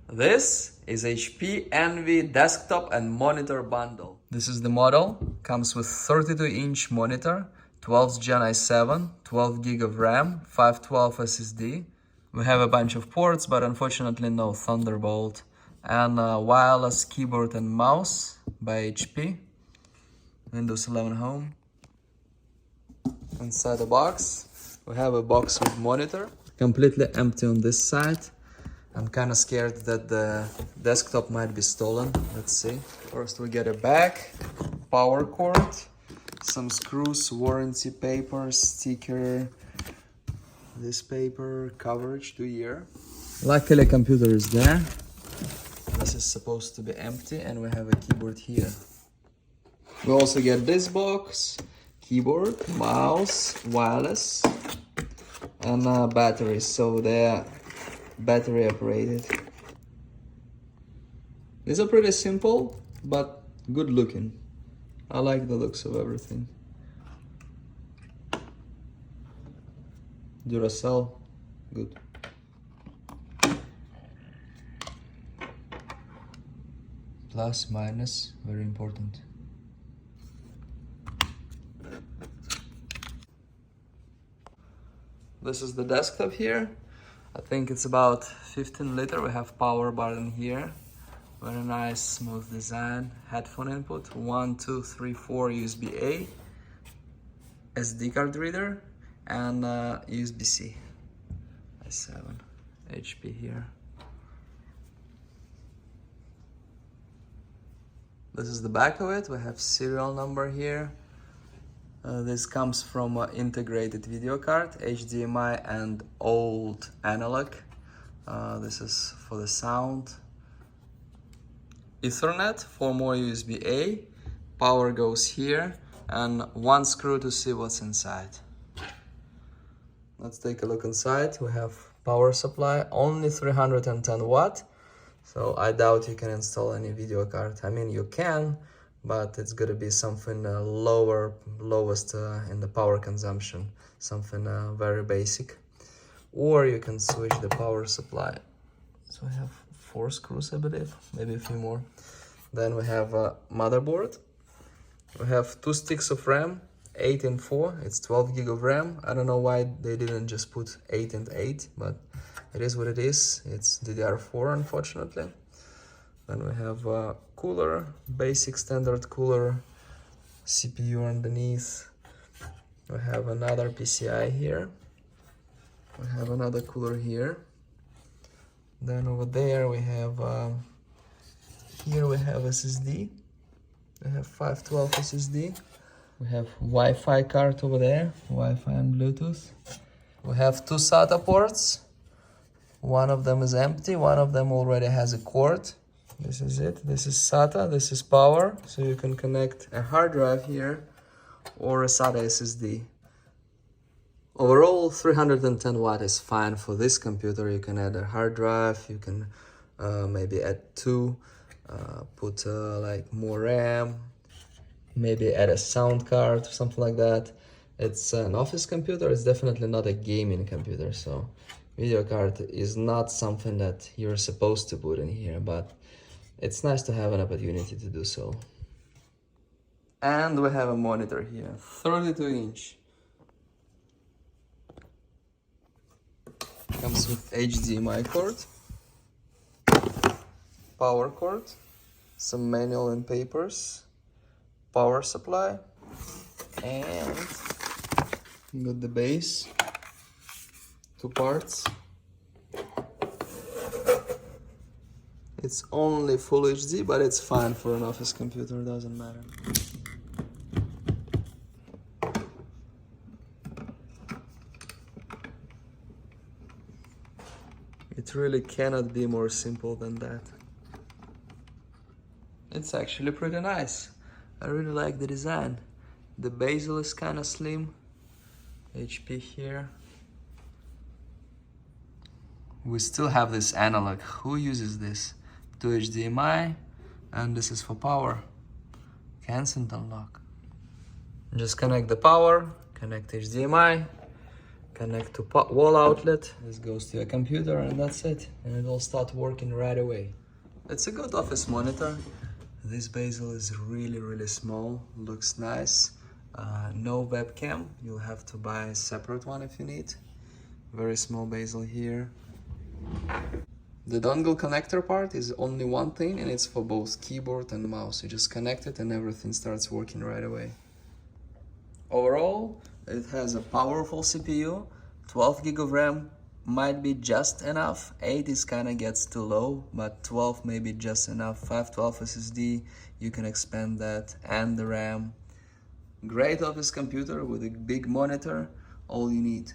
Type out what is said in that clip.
This is HP Envy desktop and monitor bundle. This is the model. Comes with 32-inch monitor, 12th Gen i7, 12 gig of RAM, 512 SSD. We have a bunch of ports, but unfortunately no Thunderbolt. And a wireless keyboard and mouse by HP. Windows 11 Home. Inside the box, we have a box with monitor. Completely empty on this side. I'm kind of scared that the desktop might be stolen. Let's see. First we get a bag, power cord, some screws, warranty paper, sticker, this paper, coverage 2 year. Luckily computer is there. This is supposed to be empty and we have a keyboard here. We also get this box, keyboard, mouse, wireless, and batteries. So they're battery operated. These are pretty simple, but good looking. I like the looks of everything. Duracell, good. Plus, minus, very important. This is the desktop here. I think it's about 15 liter. We have power button here. Very nice, smooth design. Headphone input, 1, 2, 3, 4 USB-A, SD card reader, and USB-C. i7, HP here. This is the back of it. We have serial number here. This comes from an integrated video card, HDMI and old analog. This is for the sound. Ethernet for more USB-A. Power goes here, and one screw to see what's inside. Let's take a look inside. We have power supply, only 310 watt. So I doubt you can install any video card. I mean, you can, but it's gonna be something lowest in the power consumption, something very basic. Or you can switch the power supply. So I have 4 screws, I believe, maybe a few more. Then we have a motherboard. We have 2 sticks of RAM, 8 and 4. It's 12 gig of RAM. I don't know why they didn't just put 8 and 8, but it is what it is. It's DDR4, unfortunately. Then we have a cooler, basic standard cooler, CPU underneath. We have another PCI here. We have another cooler here. Then over there we have, here we have SSD. We have 512 SSD. We have Wi-Fi card over there, Wi-Fi and Bluetooth. We have 2 SATA ports. One of them is empty, one of them already has a cord. This is it. This is SATA, this is power. So you can connect a hard drive here or a SATA SSD. Overall, 310 watt is fine for this computer. You can add a hard drive, you can maybe add 2, put like more RAM, maybe add a sound card or something like that. It's an office computer, it's definitely not a gaming computer, so video card is not something that you're supposed to put in here, but it's nice to have an opportunity to do so. And we have a monitor here, 32-inch. Comes with HDMI cord, power cord, some manual and papers, power supply, and you got the base, 2 parts. It's only full HD, but it's fine for an office computer, doesn't matter. It really cannot be more simple than that. It's actually pretty nice. I really like the design. The bezel is kind of slim. HP here. We still have this analog. Who uses this? 2 HDMI, and this is for power. Cancel and unlock. Just connect the power, connect HDMI, connect to wall outlet. This goes to your computer and that's it. And it will start working right away. It's a good office monitor. This bezel is really small, looks nice. No webcam, you'll have to buy a separate one if you need. Very small bezel here. The dongle connector part is only one thing and it's for both keyboard and mouse. You just connect it and everything starts working right away. Overall, it has a powerful CPU, 12 GB of RAM might be just enough. 8 is kinda gets too low, but 12 may be just enough. 512 SSD, you can expand that, and the RAM. Great office computer with a big monitor, all you need.